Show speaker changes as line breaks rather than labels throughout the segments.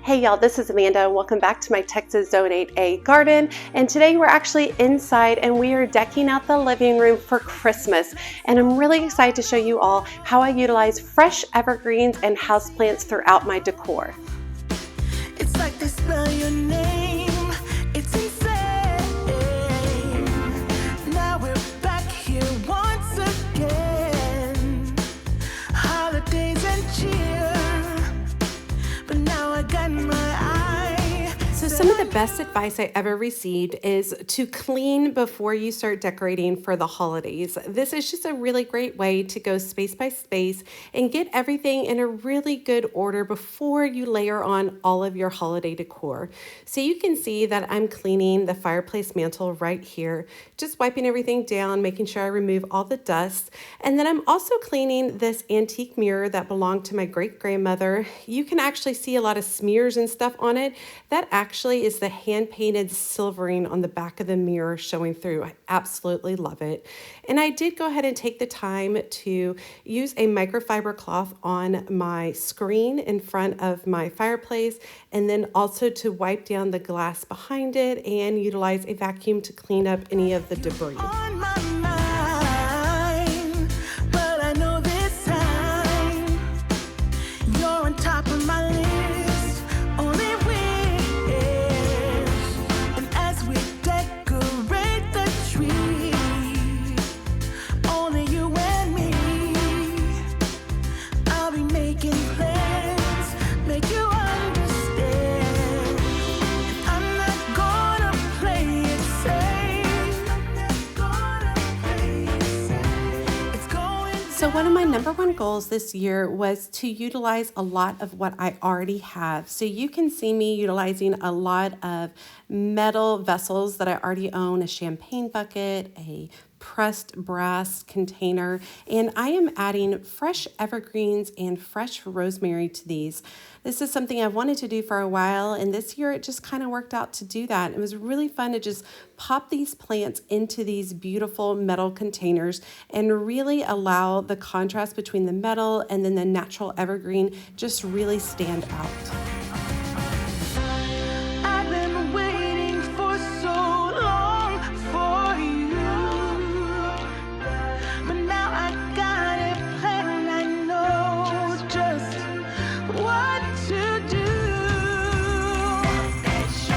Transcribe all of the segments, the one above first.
Hey y'all, this is Amanda and welcome back to my Texas Zone 8A garden. And today we're actually inside and we are decking out the living room for Christmas. And I'm really excited to show you all how I utilize fresh evergreens and houseplants throughout my decor.
It's like they spell your name. It's insane. Now we're back here once again. Holidays and cheer. But now I got my eye.
So some of the best advice I ever received is to clean before you start decorating for the holidays. This is just a really great way to go space by space and get everything in a really good order before you layer on all of your holiday decor. So you can see that I'm cleaning the fireplace mantle right here, just wiping everything down, making sure I remove all the dust. And then I'm also cleaning this antique mirror that belonged to my great-grandmother. You can actually see a lot of smears and stuff on it. That actually is the hand-painted silvering on the back of the mirror showing through. I absolutely love it. And I did go ahead and take the time to use a microfiber cloth on my screen in front of my fireplace, and then also to wipe down the glass behind it and utilize a vacuum to clean up any of the debris.
On my mind, but I know this time you're on top of my list. Only wish. And as we decorate the tree, only you and me, I'll be making plans, make you understand. I'm not gonna play it safe.
So one of my number one goals this year was to utilize a lot of what I already have. So you can see me utilizing a lot of metal vessels that I already own, a champagne bucket, a pressed brass container, and I am adding fresh evergreens and fresh rosemary to these. This is something I've wanted to do for a while, and this year it just kind of worked out to do that. It was really fun to just pop these plants into these beautiful metal containers and really allow the contrast between the metal and then the natural evergreen just really stand out.
I've been waiting for so long for you, but now I got it planned. I know just what to do. 'Cause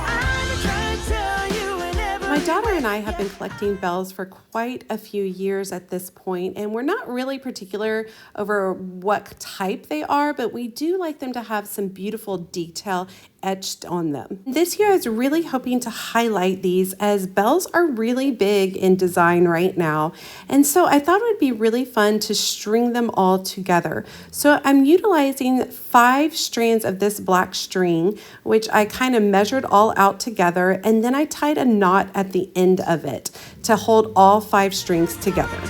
I'm trying to tell you in every
My daughter and I have been collecting bells for quite a few years at this point, and we're not really particular over what type they are, but we do like them to have some beautiful detail etched on them. This year I was really hoping to highlight these as bells are really big in design right now, and so I thought it would be really fun to string them all together. So I'm utilizing 5 strands of this black string, which I kind of measured all out together, and then I tied a knot at the end of it to hold all 5 strings together.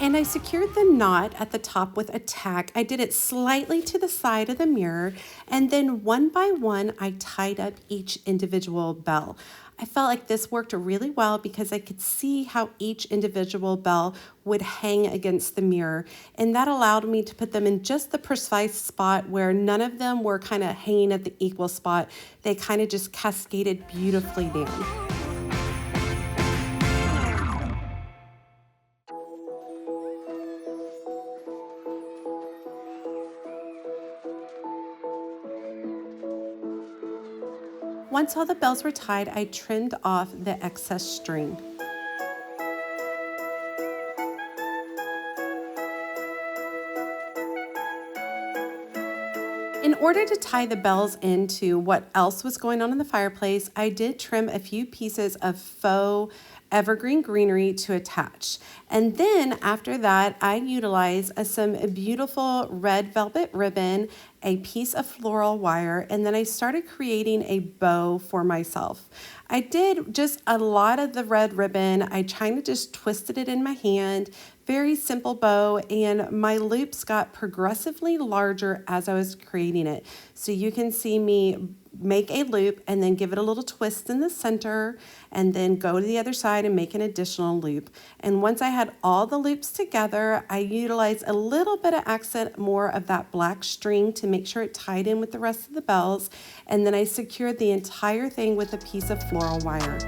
And I secured the knot at the top with a tack. I did it slightly to the side of the mirror, and then one by one I tied up each individual bell. I felt like this worked really well because I could see how each individual bell would hang against the mirror, and that allowed me to put them in just the precise spot where none of them were kind of hanging at the equal spot. They kind of just cascaded beautifully down. Once all the bells were tied, I trimmed off the excess string. In order to tie the bells into what else was going on in the fireplace, I did trim a few pieces of faux evergreen greenery to attach. And then after that, I utilized some beautiful red velvet ribbon, a piece of floral wire, and then I started creating a bow for myself. I did just a lot of the red ribbon. I kind of just twisted it in my hand, very simple bow, and my loops got progressively larger as I was creating it. So you can see me make a loop and then give it a little twist in the center, and then go to the other side and make an additional loop. And once I had all the loops together, I utilized a little bit of accent, more of that black string, to make sure it tied in with the rest of the bells. And then I secured the entire thing with a piece of floral wire.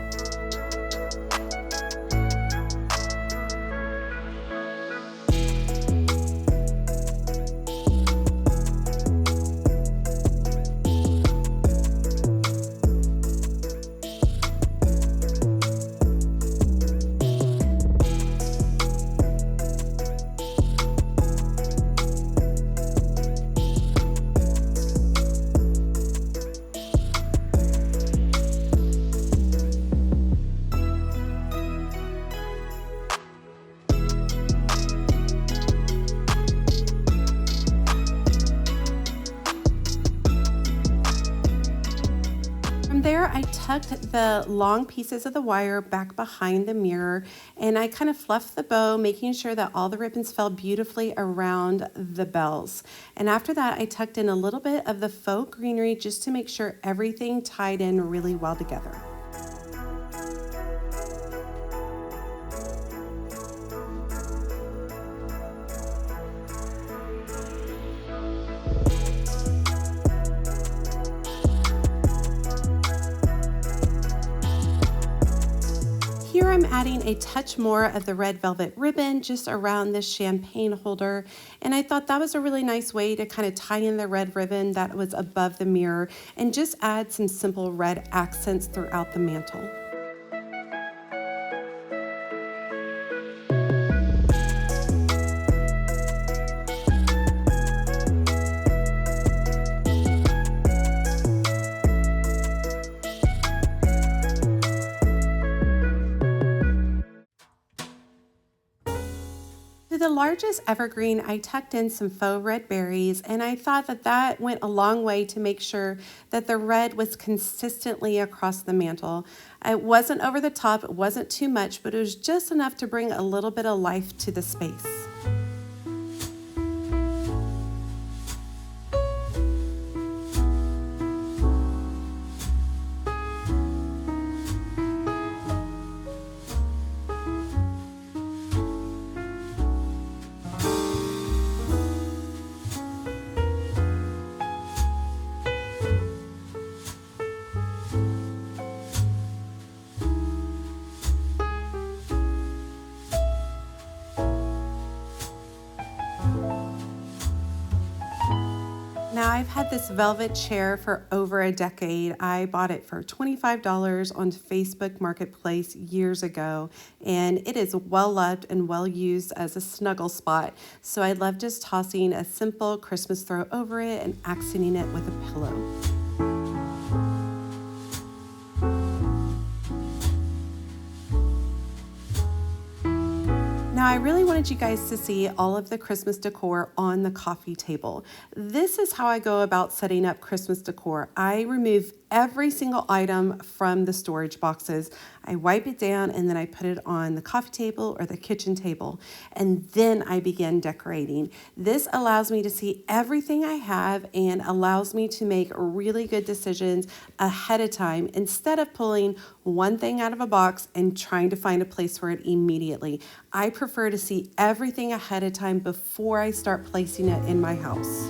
From there, I tucked the long pieces of the wire back behind the mirror, and I kind of fluffed the bow, making sure that all the ribbons fell beautifully around the bells. And after that, I tucked in a little bit of the faux greenery just to make sure everything tied in really well together. Here I'm adding a touch more of the red velvet ribbon just around this champagne holder, and I thought that was a really nice way to kind of tie in the red ribbon that was above the mirror and just add some simple red accents throughout the mantle. To the largest evergreen, I tucked in some faux red berries, and I thought that that went a long way to make sure that the red was consistently across the mantle. It wasn't over the top, it wasn't too much, but it was just enough to bring a little bit of life to the space. Now, I've had this velvet chair for over a decade. I bought it for $25 on Facebook Marketplace years ago, and it is well loved and well used as a snuggle spot. So I love just tossing a simple Christmas throw over it and accenting it with a pillow. Now, I really wanted you guys to see all of the Christmas decor on the coffee table. This is how I go about setting up Christmas decor. I remove every single item from the storage boxes. I wipe it down and then I put it on the coffee table or the kitchen table, and then I begin decorating. This allows me to see everything I have and allows me to make really good decisions ahead of time instead of pulling one thing out of a box and trying to find a place for it immediately. I prefer to see everything ahead of time before I start placing it in my house.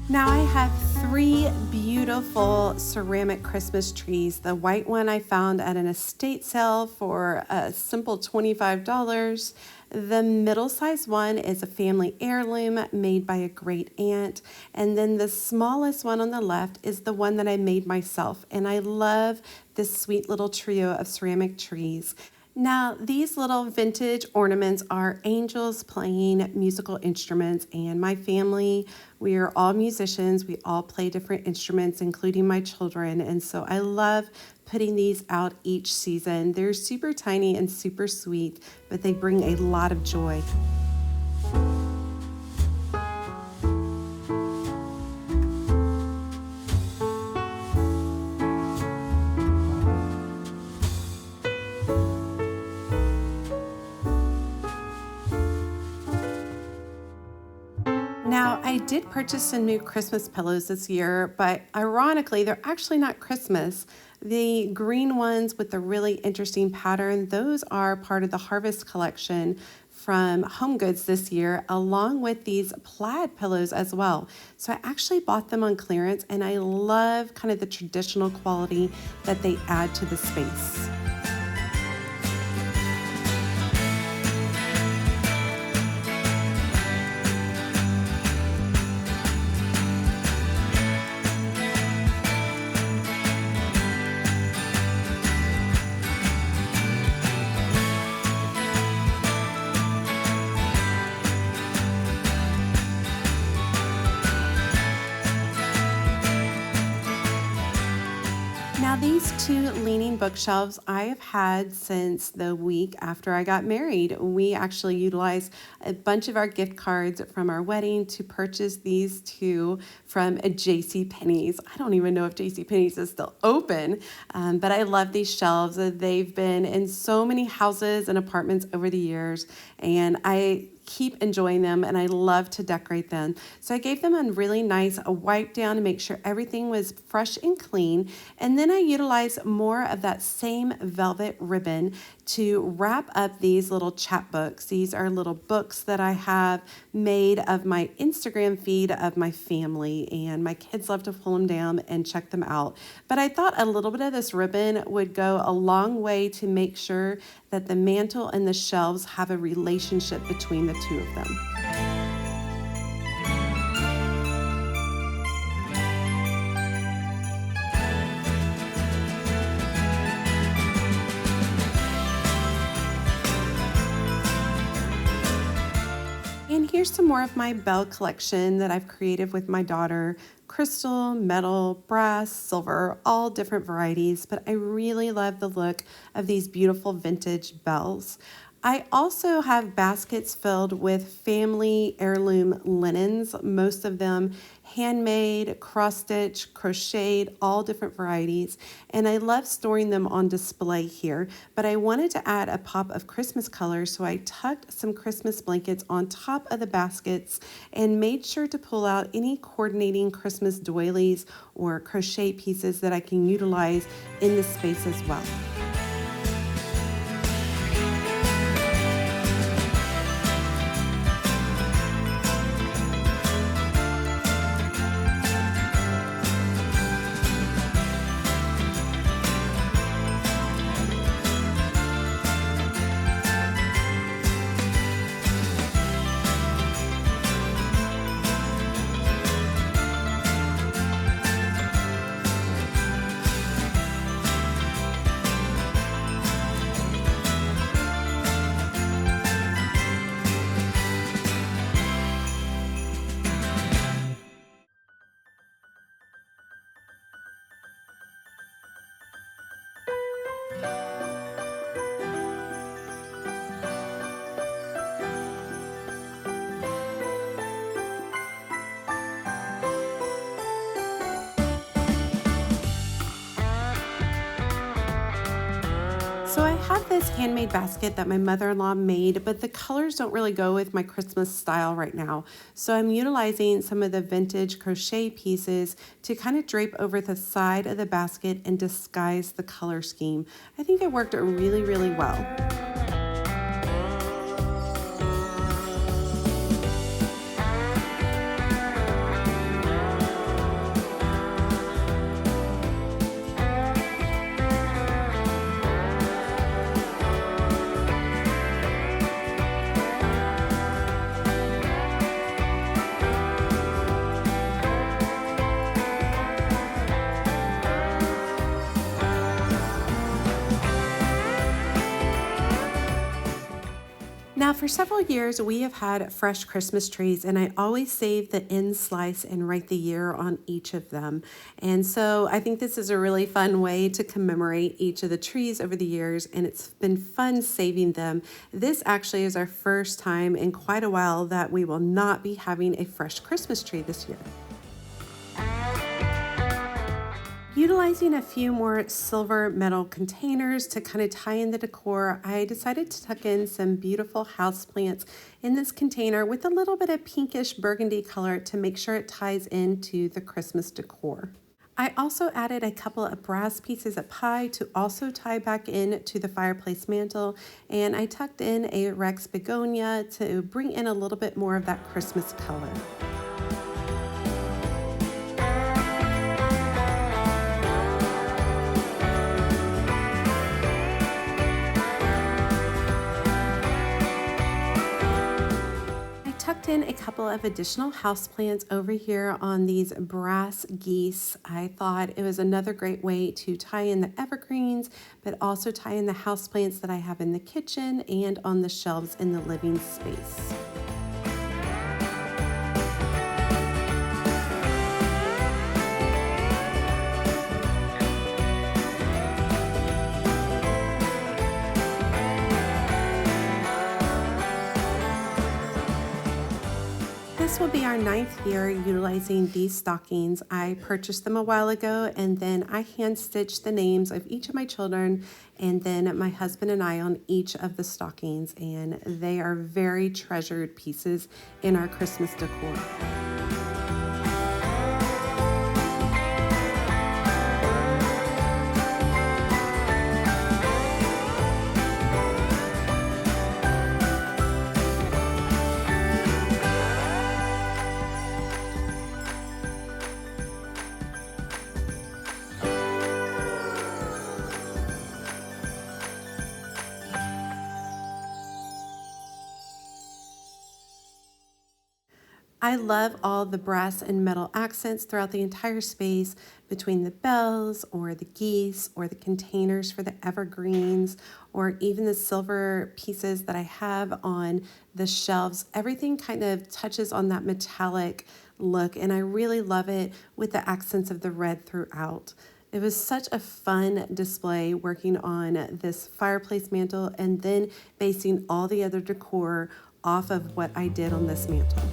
Now I have three beautiful ceramic Christmas trees. The white one I found at an estate sale for a simple $25. The middle-sized one is a family heirloom made by a great aunt. And then the smallest one on the left is the one that I made myself. And I love this sweet little trio of ceramic trees. Now, these little vintage ornaments are angels playing musical instruments, and my family, we are all musicians. We all play different instruments, including my children, and so I love putting these out each season. They're super tiny and super sweet, but they bring a lot of joy. Now, I did purchase some new Christmas pillows this year, but ironically, they're actually not Christmas. The green ones with the really interesting pattern, those are part of the Harvest collection from Home Goods this year, along with these plaid pillows as well. So I actually bought them on clearance, and I love kind of the traditional quality that they add to the space. Now, these two leaning bookshelves I have had since the week after I got married. We actually utilized a bunch of our gift cards from our wedding to purchase these two from a JCPenney's. I don't even know if JCPenney's is still open, but I love these shelves. They've been in so many houses and apartments over the years, and I keep enjoying them, and I love to decorate them. So I gave them a really nice wipe down to make sure everything was fresh and clean. And then I utilized more of that same velvet ribbon to wrap up these little chapbooks. These are little books that I have made of my Instagram feed of my family, and my kids love to pull them down and check them out. But I thought a little bit of this ribbon would go a long way to make sure that the mantle and the shelves have a relationship between the two of them. And here's some more of my bell collection that I've created with my daughter. Crystal, metal, brass, silver, all different varieties, but I really love the look of these beautiful vintage bells. I also have baskets filled with family heirloom linens, most of them handmade, cross-stitch, crocheted, all different varieties. And I love storing them on display here, but I wanted to add a pop of Christmas color, so I tucked some Christmas blankets on top of the baskets and made sure to pull out any coordinating Christmas doilies or crochet pieces that I can utilize in the space as well. So I have this handmade basket that my mother-in-law made, but the colors don't really go with my Christmas style right now. So I'm utilizing some of the vintage crochet pieces to kind of drape over the side of the basket and disguise the color scheme. I think it worked really, really well. Now, for several years, we have had fresh Christmas trees, and I always save the end slice and write the year on each of them. And so I think this is a really fun way to commemorate each of the trees over the years, and it's been fun saving them. This actually is our first time in quite a while that we will not be having a fresh Christmas tree this year. Utilizing a few more silver metal containers to kind of tie in the decor, I decided to tuck in some beautiful houseplants in this container with a little bit of pinkish burgundy color to make sure it ties into the Christmas decor. I also added a couple of brass pieces of pie to also tie back in to the fireplace mantle, and I tucked in a Rex begonia to bring in a little bit more of that Christmas color. Tucked in a couple of additional houseplants over here on these brass geese. I thought it was another great way to tie in the evergreens, but also tie in the houseplants that I have in the kitchen and on the shelves in the living space. This will be our 9th year utilizing these stockings. I purchased them a while ago, and then I hand stitched the names of each of my children and then my husband and I on each of the stockings, and they are very treasured pieces in our Christmas decor. I love all the brass and metal accents throughout the entire space between the bells or the geese or the containers for the evergreens or even the silver pieces that I have on the shelves. Everything kind of touches on that metallic look, and I really love it with the accents of the red throughout. It was such a fun display working on this fireplace mantle and then basing all the other decor off of what I did on this mantle.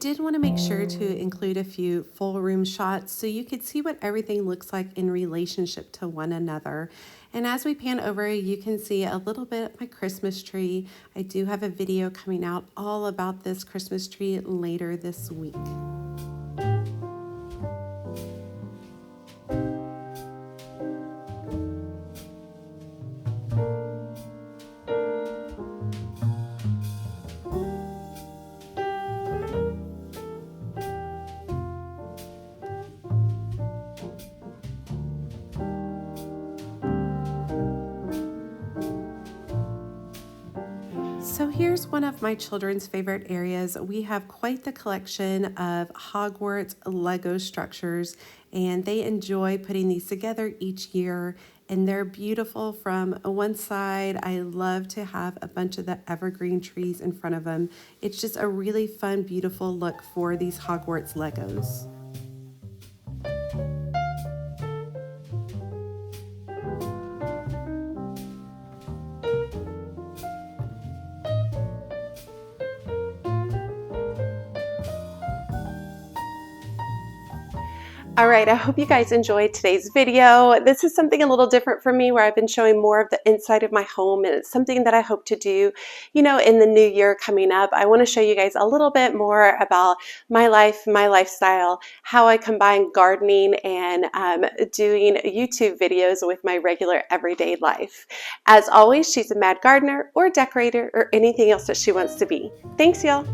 did want to make sure to include a few full room shots so you could see what everything looks like in relationship to one another. And as we pan over, you can see a little bit of my Christmas tree. I do have a video coming out all about this Christmas tree later this week. So here's one of my children's favorite areas. We have quite the collection of Hogwarts Lego structures, and they enjoy putting these together each year, and they're beautiful from one side. I love to have a bunch of the evergreen trees in front of them. It's just a really fun, beautiful look for these Hogwarts Legos. All right, I hope you guys enjoyed today's video. This is something a little different for me where I've been showing more of the inside of my home, and it's something that I hope to do, in the new year coming up. I want to show you guys a little bit more about my life, my lifestyle, how I combine gardening and doing YouTube videos with my regular everyday life. As always, she's a mad gardener or decorator or anything else that she wants to be. Thanks, y'all.